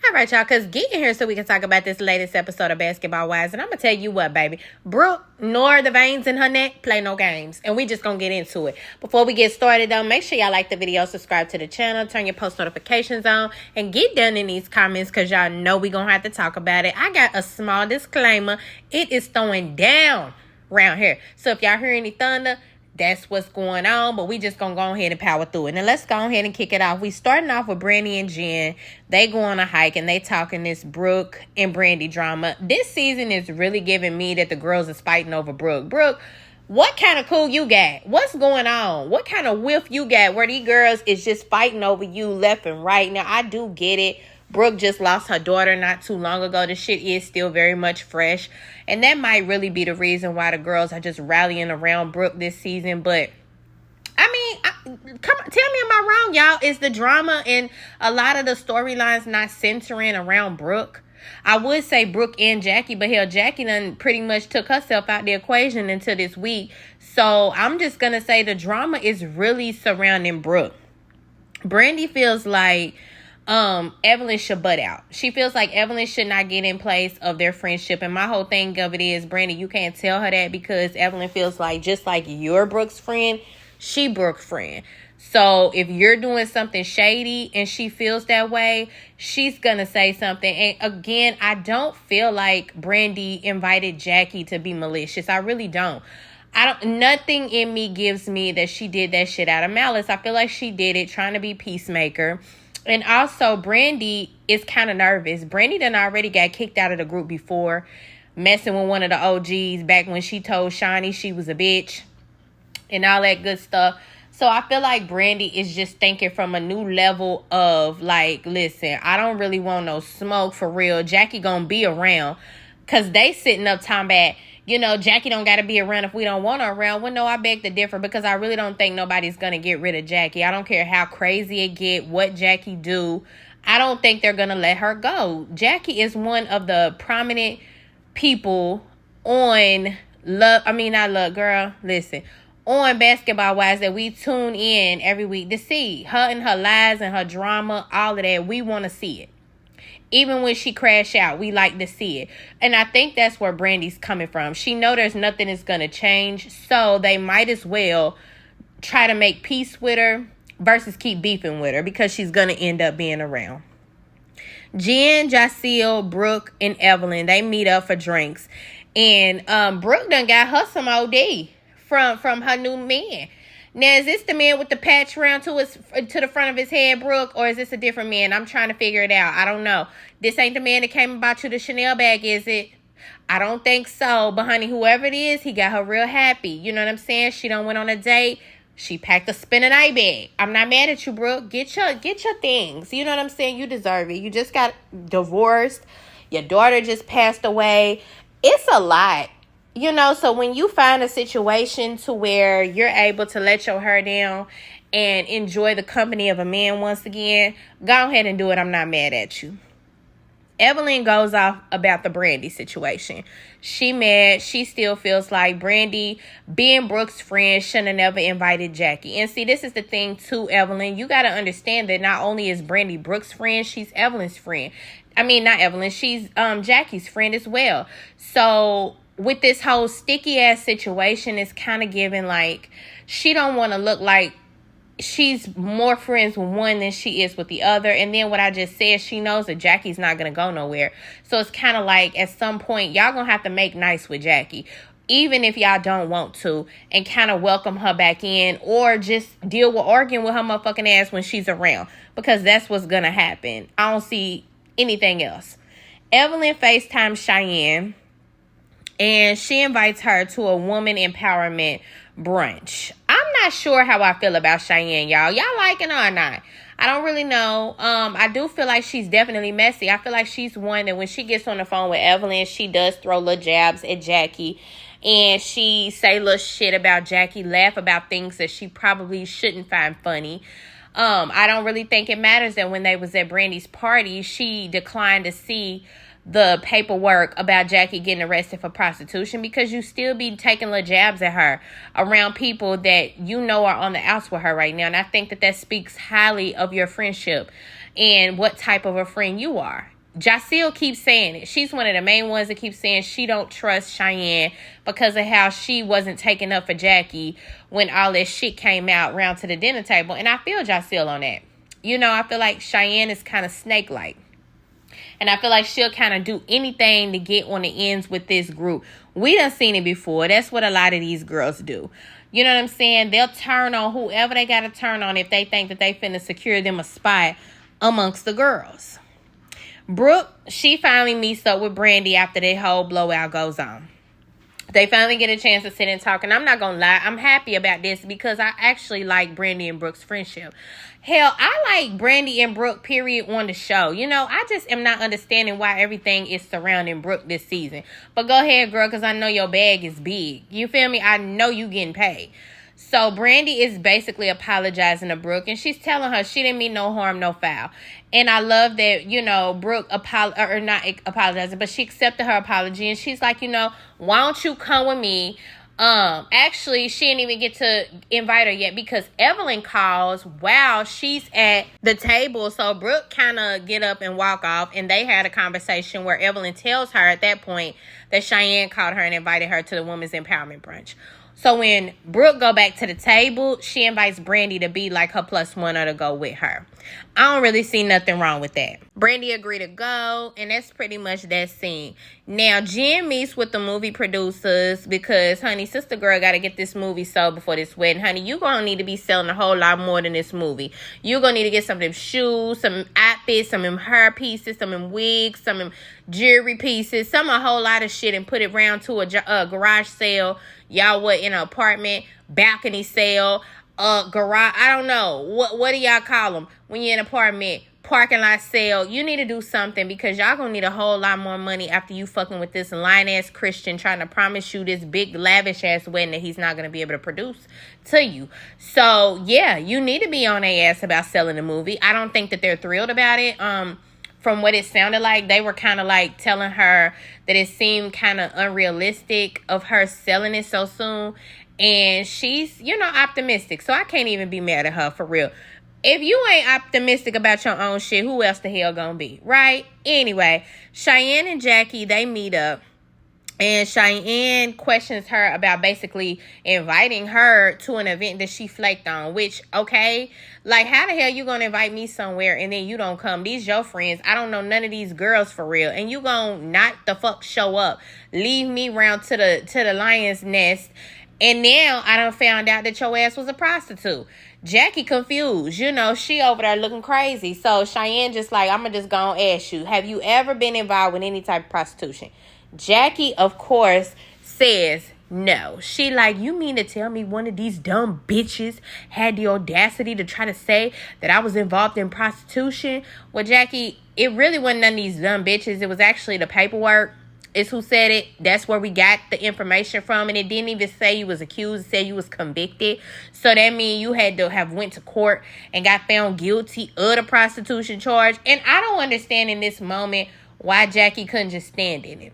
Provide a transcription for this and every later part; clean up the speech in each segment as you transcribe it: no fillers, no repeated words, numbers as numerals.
All right, y'all, because get in here so we can talk about this latest episode of Basketball Wives. And I'm going to tell you what, baby. Brooke, nor the veins in her neck, play no games. And we just going to get into it. Before we get started, though, make sure y'all like the video, subscribe to the channel, turn your post notifications on, and get done in these comments because y'all know we going to have to talk about it. I got a small disclaimer. It is throwing down around here. So if y'all hear any thunder, that's what's going on, but we just gonna go ahead and power through it. Now let's go ahead and kick it off. We starting off with Brandy and Jen. They go on a hike and they talking this Brooke and Brandy drama. This season is really giving me that the girls is fighting over Brooke. Brooke, what kind of cool you got? What's going on? What kind of whiff you got where these girls is just fighting over you left and right? Now I do get it. Brooke just lost her daughter not too long ago. The shit is still very much fresh. And that might really be the reason why the girls are just rallying around Brooke this season. But, I mean, come on, tell me, am I wrong, y'all? Is the drama and a lot of the storylines not centering around Brooke? I would say Brooke and Jackie, but hell, Jackie done pretty much took herself out the equation until this week. So, I'm just going to say the drama is really surrounding Brooke. Brandy feels like Evelyn should butt out. She feels like Evelyn should not get in place of their friendship. And my whole thing of it is, Brandy, you can't tell her that because Evelyn feels like just like you're Brooke's friend, she Brooke's friend. So if you're doing something shady and she feels that way, she's going to say something. And again, I don't feel like Brandy invited Jackie to be malicious. I really don't. Nothing in me gives me that she did that shit out of malice. I feel like she did it trying to be peacemaker. And also, Brandy is kind of nervous. Brandy done already got kicked out of the group before, messing with one of the OGs back when she told Shawnee she was a bitch and all that good stuff. So I feel like Brandy is just thinking from a new level of like, listen, I don't really want no smoke for real. Jackie gonna be around because they sitting up talking about, you know, Jackie don't got to be around if we don't want her around. Well, no, I beg to differ because I really don't think nobody's going to get rid of Jackie. I don't care how crazy it get, what Jackie do. I don't think they're going to let her go. Jackie is one of the prominent people on on Basketball Wives that we tune in every week to see. Her and her lies and her drama, all of that, we want to see it. Even when she crash out, we like to see it. And I think that's where Brandy's coming from. She know there's nothing is going to change. So they might as well try to make peace with her versus keep beefing with her because she's going to end up being around. Jen, Jackielle, Brooke, and Evelyn, they meet up for drinks. And Brooke done got her some OD from her new man. Now, is this the man with the patch around to the front of his head, Brooke, or is this a different man? I'm trying to figure it out. I don't know. This ain't the man that came about you the Chanel bag, is it? I don't think so. But, honey, whoever it is, he got her real happy. You know what I'm saying? She done went on a date. She packed a spinning eye bag. I'm not mad at you, Brooke. Get your things. You know what I'm saying? You deserve it. You just got divorced. Your daughter just passed away. It's a lot. You know, so when you find a situation to where you're able to let your hair down and enjoy the company of a man once again, go ahead and do it. I'm not mad at you. Evelyn goes off about the Brandy situation. She mad. She still feels like Brandy, being Brooke's friend, shouldn't have never invited Jackie. And see, this is the thing too, Evelyn. You got to understand that not only is Brandy Brooke's friend, she's Evelyn's friend. I mean, not Evelyn. She's Jackie's friend as well. So with this whole sticky ass situation, it's kind of giving like she don't want to look like she's more friends with one than she is with the other. And then what I just said, she knows that Jackie's not going to go nowhere. So it's kind of like at some point, y'all going to have to make nice with Jackie, even if y'all don't want to, and kind of welcome her back in or just deal with arguing with her motherfucking ass when she's around, because that's what's going to happen. I don't see anything else. Evelyn FaceTimes Cheyenne, and she invites her to a woman empowerment brunch. I'm not sure how I feel about Cheyenne, y'all. Y'all liking her or not? I don't really know. I do feel like she's definitely messy. I feel like she's one that when she gets on the phone with Evelyn, she does throw little jabs at Jackie. And she say little shit about Jackie, laugh about things that she probably shouldn't find funny. I don't really think it matters that when they was at Brandy's party, she declined to see the paperwork about Jackie getting arrested for prostitution, because you still be taking little jabs at her around people that you know are on the outs with her right now. And I think that speaks highly of your friendship. and what type of a friend you are. Jackielle keeps saying it. She's one of the main ones that keeps saying she don't trust Cheyenne because of how she wasn't taking up for Jackie when all this shit came out round to the dinner table. And I feel Jackielle on that. You know, I feel like Cheyenne is kind of snake-like. And I feel like she'll kind of do anything to get on the ends with this group. We done seen it before. That's what a lot of these girls do. You know what I'm saying? They'll turn on whoever they got to turn on if they think that they finna secure them a spot amongst the girls. Brooke, she finally meets up with Brandy after that whole blowout goes on. They finally get a chance to sit and talk. And I'm not going to lie, I'm happy about this because I actually like Brandy and Brooke's friendship. Hell, I like Brandy and Brooke, period, on the show. You know, I just am not understanding why everything is surrounding Brooke this season. But go ahead, girl, because I know your bag is big. You feel me? I know you getting paid. So Brandy is basically apologizing to Brooke, and she's telling her she didn't mean no harm, no foul. And I love that, you know, Brooke not apologizing, but she accepted her apology, and she's like, you know, why don't you come with me? Actually, she didn't even get to invite her yet because Evelyn calls while she's at the table. So Brooke kind of get up and walk off, and they had a conversation where Evelyn tells her at that point that Cheyenne called her and invited her to the Women's Empowerment Brunch. So when Brooke go back to the table, she invites Brandy to be like her +1 or to go with her. I don't really see nothing wrong with that. Brandy agreed to go, and that's pretty much that scene. Now, Jen meets with the movie producers because, honey, sister girl got to get this movie sold before this wedding. Honey, you going to need to be selling a whole lot more than this movie. You're going to need to get some of them shoes, some outfits, some of them hair pieces, some of them wigs, some of them jewelry pieces, a whole lot of shit, and put it round to a garage sale. Y'all what, in an apartment, balcony sale, garage, I don't know. What do y'all call them when you're in an apartment? Parking lot sale. You need to do something because y'all gonna need a whole lot more money after you fucking with this lying-ass Christian trying to promise you this big lavish-ass wedding that he's not gonna be able to produce to you. So, yeah, you need to be on their ass about selling the movie. I don't think that they're thrilled about it. From what it sounded like, they were kind of like telling her that it seemed kind of unrealistic of her selling it so soon. And she's, you know, optimistic. So I can't even be mad at her for real. If you ain't optimistic about your own shit, who else the hell gonna be, right? Anyway, Cheyenne and Jackie, they meet up. And Cheyenne questions her about basically inviting her to an event that she flaked on. Which, okay, like, how the hell you gonna invite me somewhere and then you don't come? These your friends. I don't know none of these girls for real. And you gonna not the fuck show up. Leave me round to the lion's nest. And now I done found out that your ass was a prostitute. Jackie confused. You know, she over there looking crazy. So Cheyenne just like, I'm just gonna ask you, have you ever been involved with any type of prostitution? Jackie, of course, says no. She like, you mean to tell me one of these dumb bitches had the audacity to try to say that I was involved in prostitution? Well, Jackie, it really wasn't none of these dumb bitches. It was actually the paperwork. It's who said it. That's where we got the information from. And it didn't even say you was accused. It said you was convicted. So that means you had to have went to court and got found guilty of the prostitution charge. And I don't understand in this moment why Jackie couldn't just stand in it.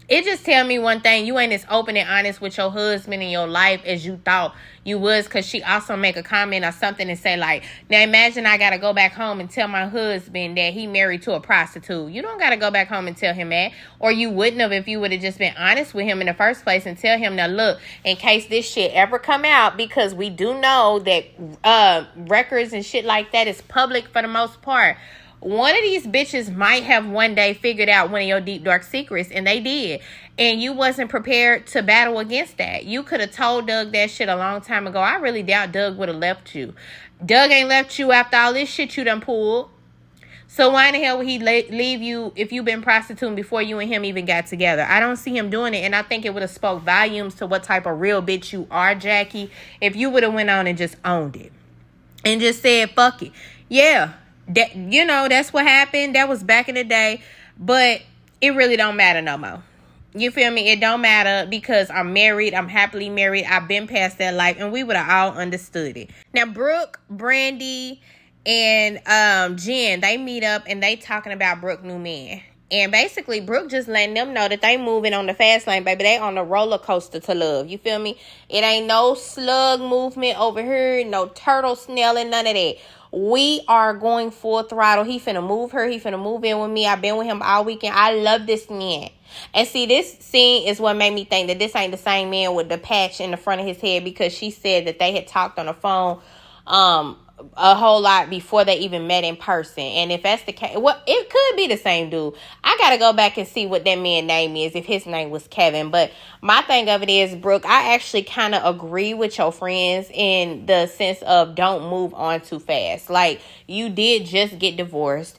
It just tell me one thing. You ain't as open and honest with your husband in your life as you thought you was. Because she also make a comment or something and say like, now imagine I got to go back home and tell my husband that he married to a prostitute. You don't got to go back home and tell him that. Or you wouldn't have if you would have just been honest with him in the first place and tell him, now look, in case this shit ever come out, because we do know that records and shit like that is public for the most part. One of these bitches might have one day figured out one of your deep, dark secrets, and they did. And you wasn't prepared to battle against that. You could have told Doug that shit a long time ago. I really doubt Doug would have left you. Doug ain't left you after all this shit you done pulled. So why in the hell would he leave you if you've been prostituting before you and him even got together? I don't see him doing it, and I think it would have spoke volumes to what type of real bitch you are, Jackie, if you would have went on and just owned it. And just said, fuck it. Yeah. That, you know, that's what happened. That was back in the day. But it really don't matter no more. You feel me? It don't matter because I'm married. I'm happily married. I've been past that life. And we would have all understood it. Now, Brooke, Brandy, and Jen, they meet up and they talking about Brooke new man. And basically, Brooke just letting them know that they moving on the fast lane, baby. They on the roller coaster to love. You feel me? It ain't no slug movement over here. No turtle snailing, none of that. We are going full throttle. He finna move her. He finna move in with me. I've been with him all weekend. I love this man. And see, this scene is what made me think that this ain't the same man with the patch in the front of his head, because she said that they had talked on the phone a whole lot before they even met in person. And if that's the case, well, it could be the same dude. I gotta go back and see what that man's name is, if his name was Kevin. But my thing of it is, Brooke, I actually kind of agree with your friends in the sense of don't move on too fast. Like, you did just get divorced.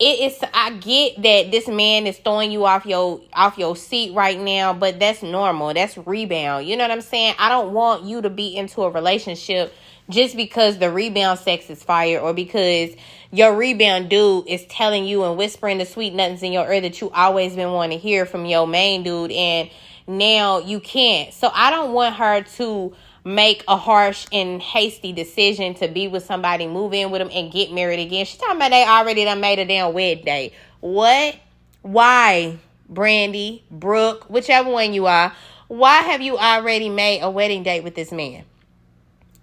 I get that this man is throwing you off your seat right now, but that's normal. That's rebound. You know what I'm saying? I don't want you to be into a relationship just because the rebound sex is fire, or because your rebound dude is telling you and whispering the sweet nothings in your ear that you always been wanting to hear from your main dude, and now you can't. So I don't want her to make a harsh and hasty decision to be with somebody, move in with them, and get married again. She's talking about they already done made a damn wedding day. What? Why, Brandy, Brooke, whichever one you are, why have you already made a wedding date with this man?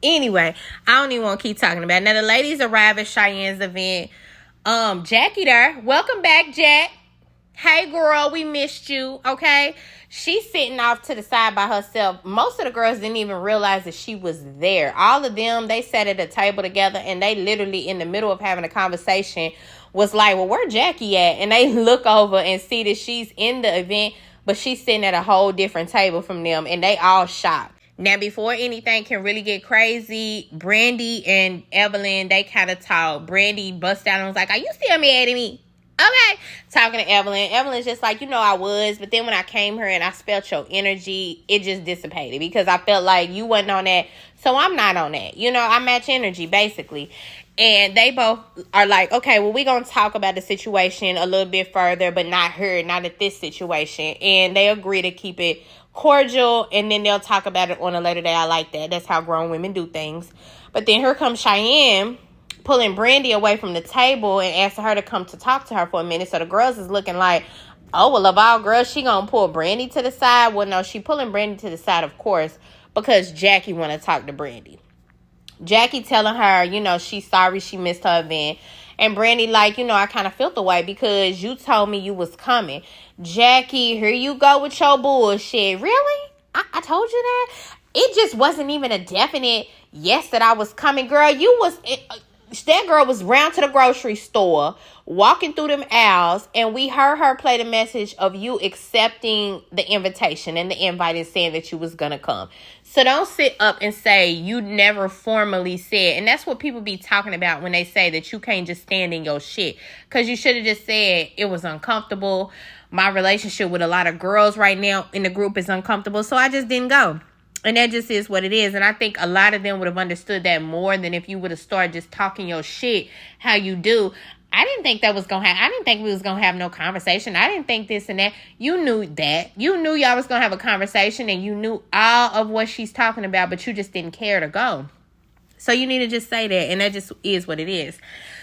Anyway, I don't even want to keep talking about it. Now, the ladies arrive at Cheyenne's event. Jackie there. Welcome back, Jack. Hey, girl, we missed you, okay? She's sitting off to the side by herself. Most of the girls didn't even realize that she was there. All of them, they sat at a table together, and they literally, in the middle of having a conversation, was like, well, where Jackie at? And they look over and see that she's in the event, but she's sitting at a whole different table from them, and they all shocked. Now, before anything can really get crazy, Brandy and Evelyn, they kind of talk. Brandy bust out and was like, are you still mad at me? Okay. Talking to Evelyn. Evelyn's just like, I was. But then when I came here and I felt your energy, it just dissipated. Because I felt like you wasn't on that. So I'm not on that. I match energy, basically. And they both are like, okay, well, we're going to talk about the situation a little bit further, but not at this situation. And they agree to keep it cordial, and then they'll talk about it on a later day. I like that. That's how grown women do things. But then here comes Cheyenne pulling Brandy away from the table and asking her to come to talk to her for a minute. So the girls is looking like, oh, well, of all girls, she gonna pull Brandy to the side. Well, no, she pulling Brandy to the side, of course, because Jackie want to talk to Brandy. Jackie telling her, she's sorry she missed her event. And Brandy like, I kind of felt the way because you told me you was coming. Jackie, here you go with your bullshit. Really? I told you that? It just wasn't even a definite yes that I was coming. Girl, that girl was round to the grocery store, walking through them aisles, and we heard her play the message of you accepting the invitation and the invite and saying that you was going to come. So don't sit up and say you never formally said. And that's what people be talking about when they say that you can't just stand in your shit. Because you should have just said it was uncomfortable. My relationship with a lot of girls right now in the group is uncomfortable. So I just didn't go. And that just is what it is. And I think a lot of them would have understood that more than if you would have started just talking your shit how you do. I didn't think that was going to happen. I didn't think we was going to have no conversation. I didn't think this and that. You knew that. You knew y'all was going to have a conversation, and you knew all of what she's talking about, but you just didn't care to go. So you need to just say that, and that just is what it is.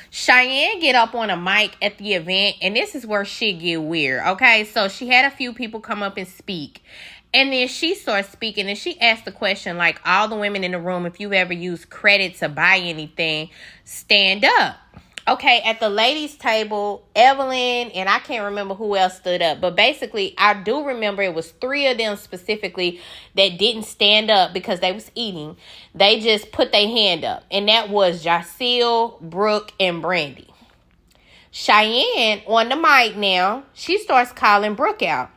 Cheyenne get up on a mic at the event, and this is where shit get weird, okay? So she had a few people come up and speak. And then she starts speaking, and she asked the question, like, all the women in the room, if you've ever used credit to buy anything, stand up. Okay, at the ladies' table, Evelyn, and I can't remember who else stood up. But basically, I do remember it was 3 of them specifically that didn't stand up because they was eating. They just put their hand up. And that was Jackielle, Brooke, and Brandy. Cheyenne, on the mic now, she starts calling Brooke out.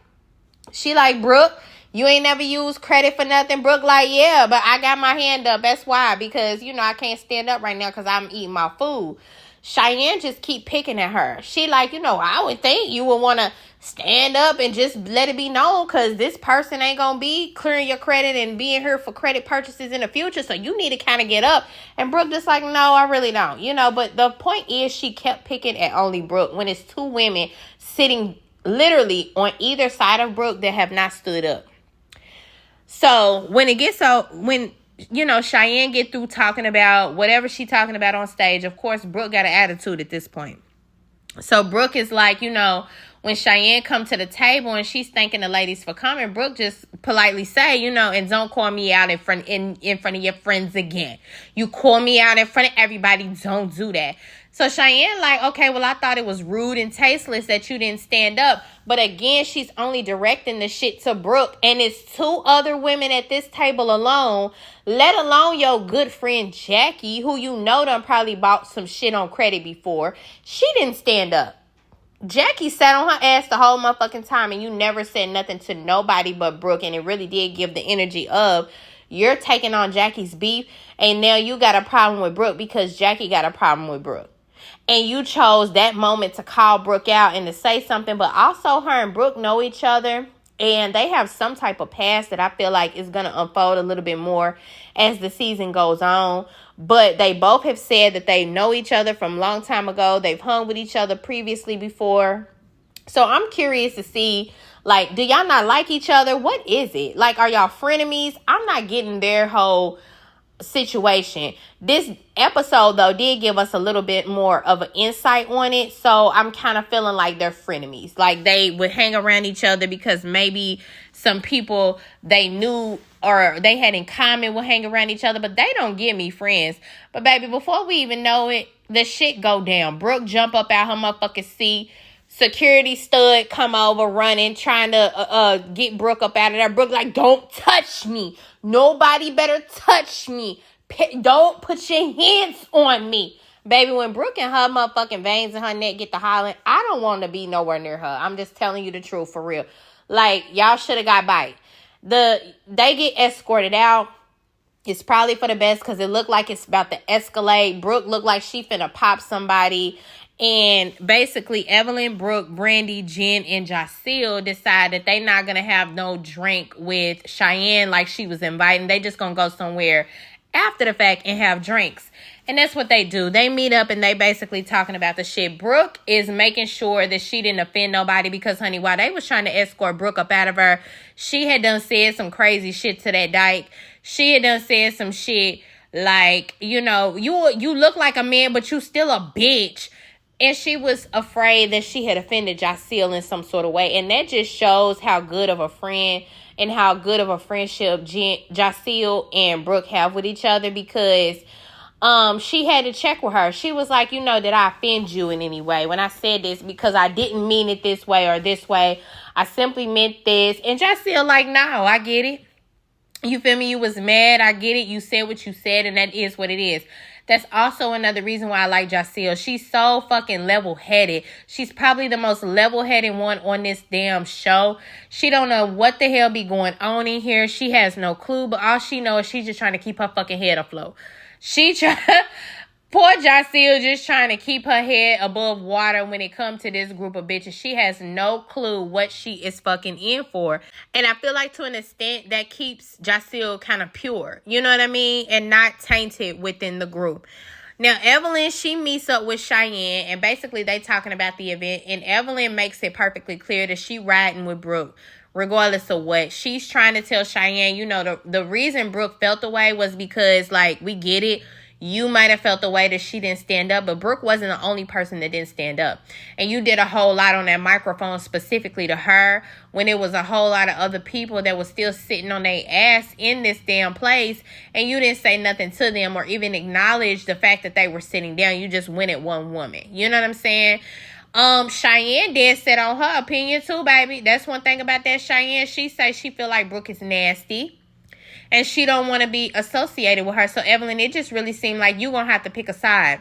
She like, Brooke, you ain't never used credit for nothing. Brooke like, yeah, but I got my hand up. That's why. Because, I can't stand up right now because I'm eating my food. Cheyenne just keep picking at her. She like, I would think you would want to stand up and just let it be known because this person ain't going to be clearing your credit and being here for credit purchases in the future. So you need to kind of get up. And Brooke just like, no, I really don't. But the point is she kept picking at only Brooke when it's 2 women sitting literally on either side of Brooke that have not stood up. So when Cheyenne get through talking about whatever she talking about on stage, of course, Brooke got an attitude at this point. So Brooke is like, when Cheyenne come to the table and she's thanking the ladies for coming, Brooke just politely say, you know, and don't call me out in front of your friends again. You call me out in front of everybody, don't do that. So Cheyenne like, okay, well, I thought it was rude and tasteless that you didn't stand up. But again, she's only directing the shit to Brooke. And it's 2 other women at this table alone, let alone your good friend Jackie, who you know done probably bought some shit on credit before. She didn't stand up. Jackie sat on her ass the whole motherfucking time, and you never said nothing to nobody but Brooke. And it really did give the energy of, you're taking on Jackie's beef, and now you got a problem with Brooke because Jackie got a problem with Brooke. And you chose that moment to call Brooke out and to say something. But also her and Brooke know each other. And they have some type of past that I feel like is going to unfold a little bit more as the season goes on. But they both have said that they know each other from a long time ago. They've hung with each other previously before. So I'm curious to see, like, do y'all not like each other? What is it? Like, are y'all frenemies? I'm not getting their whole situation. This episode though did give us a little bit more of an insight on it, so I'm kind of feeling like they're frenemies, like they would hang around each other because maybe some people they knew or they had in common will hang around each other, but they don't give me friends. But baby, before we even know it, the shit go down. Brooke jump up out her motherfucking seat. Security stud come over running, trying to get Brooke up out of there. Brooke like, don't touch me. Nobody better touch me. Don't put your hands on me. Baby, when Brooke and her motherfucking veins in her neck get to hollering, I don't want to be nowhere near her. I'm just telling you the truth, for real. Like, y'all should have got bite. They get escorted out. It's probably for the best because it looked like it's about to escalate. Brooke looked like she finna pop somebody. And basically, Evelyn, Brooke, Brandy, Jen, and Jackielle decide that they not going to have no drink with Cheyenne like she was inviting. They just going to go somewhere after the fact and have drinks. And that's what they do. They meet up and they basically talking about the shit. Brooke is making sure that she didn't offend nobody because, honey, while they was trying to escort Brooke up out of her, she had done said some crazy shit to that dyke. She had done said some shit like, you know, you look like a man, but you still a bitch. And she was afraid that she had offended Jackielle in some sort of way. And that just shows how good of a friend and how good of a friendship Jackielle and Brooke have with each other, because she had to check with her. She was like, you know, did I offend you in any way when I said this? Because I didn't mean it this way or this way. I simply meant this. And Jackielle like, no, I get it. You feel me? You was mad. I get it. You said what you said, and that is what it is. That's also another reason why I like Jackielle. She's so fucking level-headed. She's probably the most level-headed one on this damn show. She don't know what the hell be going on in here. She has no clue, but all she knows is she's just trying to keep her fucking head afloat. Poor Jackielle just trying to keep her head above water when it comes to this group of bitches. She has no clue what she is fucking in for. And I feel like to an extent that keeps Jackielle kind of pure. You know what I mean? And not tainted within the group. Now, Evelyn, she meets up with Cheyenne. And basically they talking about the event. And Evelyn makes it perfectly clear that she riding with Brooke. Regardless of what. She's trying to tell Cheyenne, you know, the reason Brooke felt the way was because, like, we get it. You might have felt the way that she didn't stand up, but Brooke wasn't the only person that didn't stand up. And you did a whole lot on that microphone specifically to her when it was a whole lot of other people that was still sitting on their ass in this damn place, and you didn't say nothing to them or even acknowledge the fact that they were sitting down. You just went at one woman. You know what I'm saying? Cheyenne did set on her opinion too, baby. That's one thing about that Cheyenne. She say she feel like Brooke is nasty. And she don't want to be associated with her. So, Evelyn, it just really seemed like you're going to have to pick a side.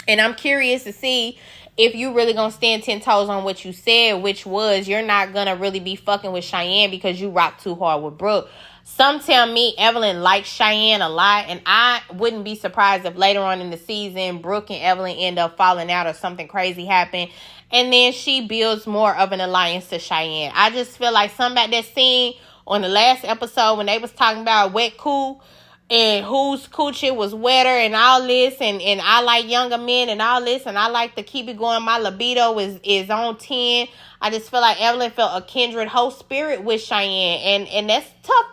And I'm curious to see if you really going to stand 10 toes on what you said, which was you're not going to really be fucking with Cheyenne because you rock too hard with Brooke. Some tell me Evelyn likes Cheyenne a lot. And I wouldn't be surprised if later on in the season, Brooke and Evelyn end up falling out or something crazy happen. And then she builds more of an alliance to Cheyenne. I just feel like something about that scene on the last episode when they was talking about wet cool, and whose coochie was wetter and all this, and I like younger men and all this, and I like to keep it going. My libido is on 10. I just feel like Evelyn felt a kindred host spirit with Cheyenne, and that's tough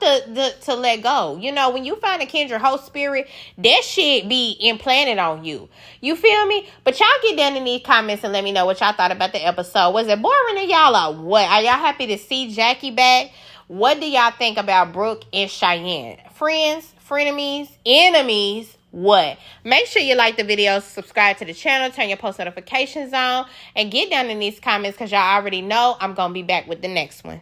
to let go. You know, when you find a kindred host spirit, that shit be implanted on you. You feel me? But y'all get down in these comments and let me know what y'all thought about the episode. Was it boring to y'all or what? Are y'all happy to see Jackie back? What do y'all think about Brooke and Cheyenne? Friends, frenemies, enemies, what? Make sure you like the video, subscribe to the channel, turn your post notifications on, and get down in these comments because y'all already know I'm going to be back with the next one.